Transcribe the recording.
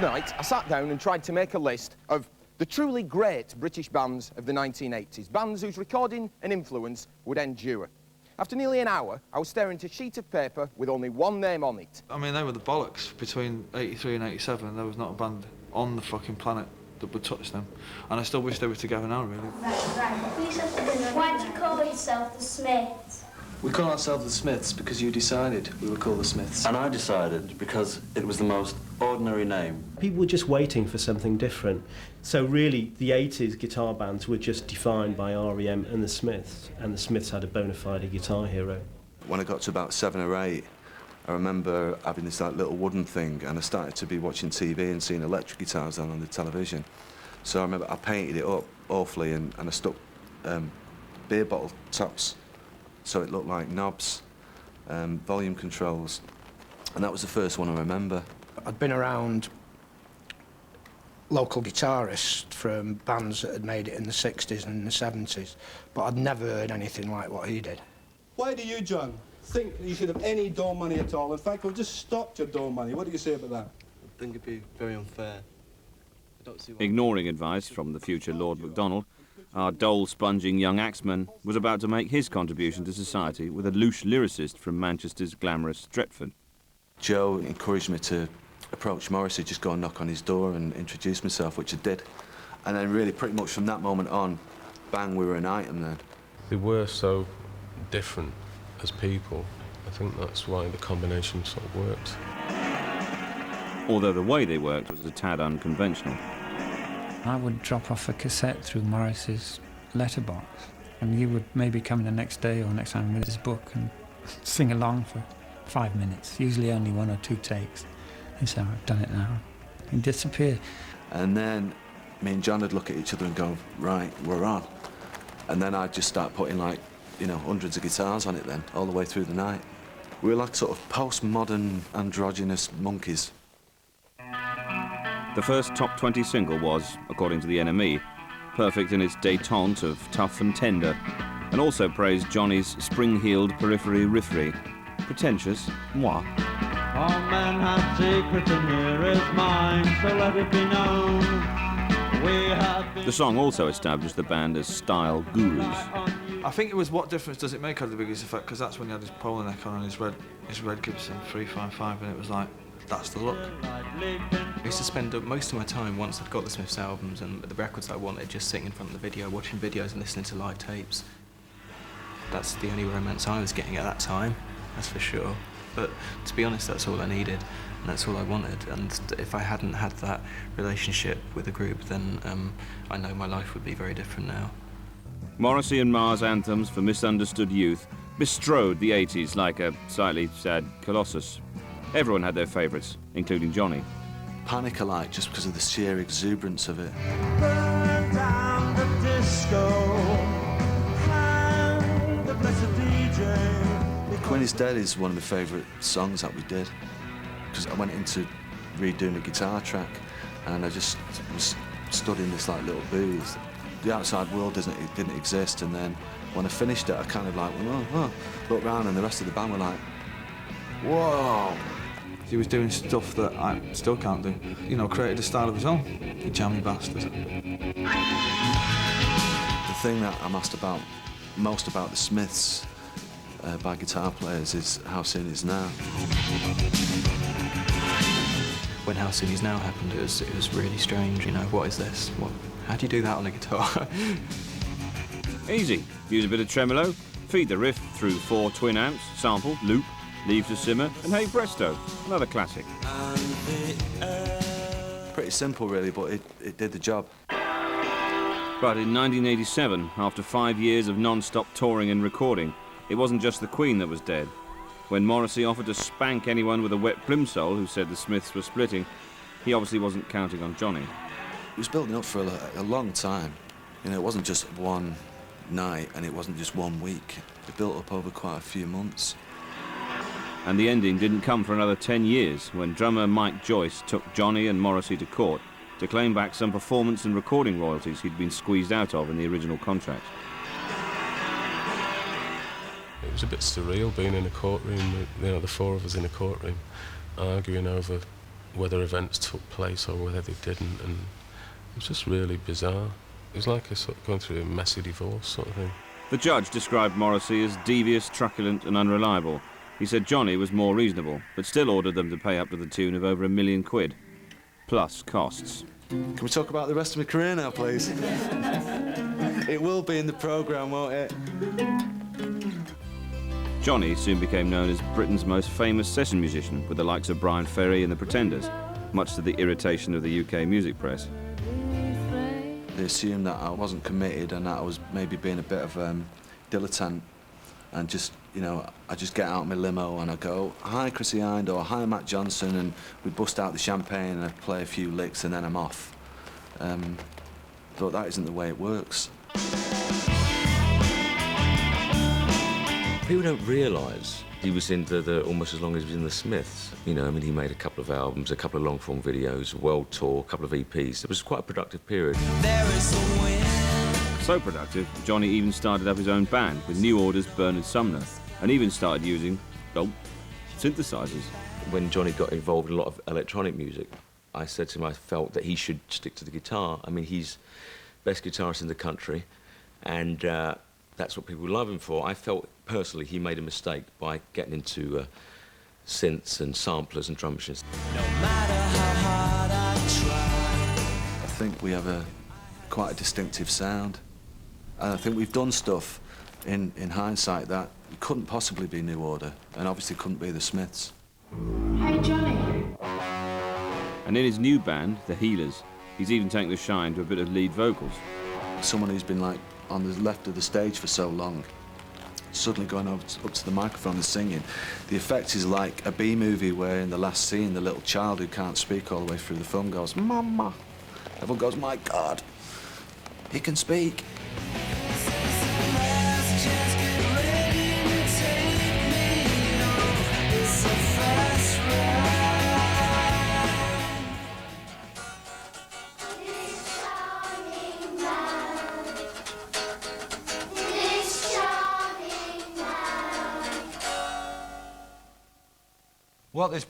Last night, I sat down and tried to make a list of the truly great British bands of the 1980s, bands whose recording and influence would endure. After nearly an hour, I was staring at a sheet of paper with only one name on it. I mean, they were the bollocks. Between 83 and 87, there was not a band on the fucking planet that would touch them. And I still wish they were together now, really. Why do you call yourself the Smiths? We call ourselves the Smiths because you decided we were called the Smiths. And I decided because it was the most ordinary name. People were just waiting for something different. So really, the 80s guitar bands were just defined by R.E.M. and the Smiths had a bona fide guitar hero. When I got to about 7 or 8, I remember having this like little wooden thing, and I started to be watching TV and seeing electric guitars on the television. So I remember I painted it up awfully, and I stuck beer bottle tops so it looked like knobs, volume controls, and that was the first one I remember. I'd been around local guitarists from bands that had made it in the 60s and the 70s, but I'd never heard anything like what he did. Why do you, John, think that you should have any door money at all? In fact, we've just stopped your door money. What do you say about that? I think it'd be very unfair. I don't see why. Ignoring advice from the future Lord Macdonald, our dole-sponging young axeman was about to make his contribution to society with a loose lyricist from Manchester's glamorous Stretford. Joe encouraged me to approach Morrissey, just go and knock on his door and introduce myself, which I did. And then really pretty much from that moment on, bang, we were an item then. They were so different as people. I think that's why the combination sort of worked. Although the way they worked was a tad unconventional. I would drop off a cassette through Morris's letterbox, and he would maybe come the next day or next time with his book and sing along for 5 minutes, usually only 1 or 2 takes. He said, I've done it now. He'd disappear. And then me and John would look at each other and go, right, we're on. And then I'd just start putting like, you know, hundreds of guitars on it then, all the way through the night. We were like sort of postmodern, androgynous monkeys. The first top 20 single was, according to the NME, perfect in its détente of tough and tender, and also praised Johnny's spring-heeled periphery riffery. Pretentious, moi. All men have secrets and here is mine, so let it be known. We have been... The song also established the band as style gurus. I think it was What Difference Does It Make had the biggest effect, because that's when he had his polo neck on and his red Gibson 355, and it was like, that's the look. I used to spend most of my time, once I'd got the Smiths albums and the records I wanted, just sitting in front of the video, watching videos and listening to live tapes. That's the only romance I was getting at that time, that's for sure. But to be honest, that's all I needed, and that's all I wanted. And if I hadn't had that relationship with the group, then I know my life would be very different now. Morrissey and Marr's anthems for misunderstood youth bestrode the 80s like a slightly sad colossus. Everyone had their favourites, including Johnny. Panic I like just because of the sheer exuberance of it. Burn down the disco, hang the blessed DJ. Queen is Dead is one of my favourite songs that we did, because I went into redoing a guitar track and I just was stood in this like little booth. The outside world didn't exist, and then when I finished it I kind of like went, oh, looked round and the rest of the band were like, whoa. He was doing stuff that I still can't do. You know, created a style of his own, you jammy bastard. The thing that I'm asked about most about the Smiths by guitar players is How Soon Is Now. When How Soon Is Now happened, it was really strange, you know, what is this? How do you do that on a guitar? Easy. Use a bit of tremolo, feed the riff through 4 twin amps, sample, loop, leave to simmer, and hey presto, another classic. Pretty simple really, but it did the job. But in 1987, after 5 years of non-stop touring and recording, it wasn't just the Queen that was dead. When Morrissey offered to spank anyone with a wet plimsoll who said the Smiths were splitting, he obviously wasn't counting on Johnny. It was building up for a long time. You know, it wasn't just one night and it wasn't just 1 week. It built up over quite a few months. And the ending didn't come for another 10 years, when drummer Mike Joyce took Johnny and Morrissey to court to claim back some performance and recording royalties he'd been squeezed out of in the original contract. It was a bit surreal being in a courtroom, you know, the 4 of us in a courtroom, arguing over whether events took place or whether they didn't, and it was just really bizarre. It was like a sort of going through a messy divorce sort of thing. The judge described Morrissey as devious, truculent and unreliable. He said Johnny was more reasonable, but still ordered them to pay up to the tune of over £1 million, plus costs. Can we talk about the rest of my career now, please? It will be in the programme, won't it? Johnny soon became known as Britain's most famous session musician, with the likes of Brian Ferry and the Pretenders, much to the irritation of the UK music press. They assumed that I wasn't committed and that I was maybe being a bit of dilettante, and just, you know, I just get out of my limo and I go, "Hi, Chrissy Hind," or "Hi, Matt Johnson," and we bust out the champagne and I play a few licks and then I'm off. But that isn't the way it works. People don't realise he was in almost as long as he was in the Smiths. You know, I mean, he made a couple of albums, a couple of long-form videos, a world tour, a couple of EPs. It was quite a productive period. So productive, Johnny even started up his own band with New Order's Bernard Sumner, and even started using, well, synthesizers. When Johnny got involved in a lot of electronic music, I said to him I felt that he should stick to the guitar. I mean, he's best guitarist in the country, and that's what people love him for. I felt personally he made a mistake by getting into synths and samplers and drum machines. No matter how hard I try, I think we have quite a distinctive sound. And I think we've done stuff in hindsight that couldn't possibly be New Order, and obviously couldn't be the Smiths. Hey, Johnny. And in his new band, The Healers, he's even taken the shine to a bit of lead vocals. Someone who's been like on the left of the stage for so long, suddenly going up to the microphone and singing. The effect is like a B-movie where in the last scene the little child who can't speak all the way through the film goes, "Mama." Everyone goes, "My God, he can speak." What this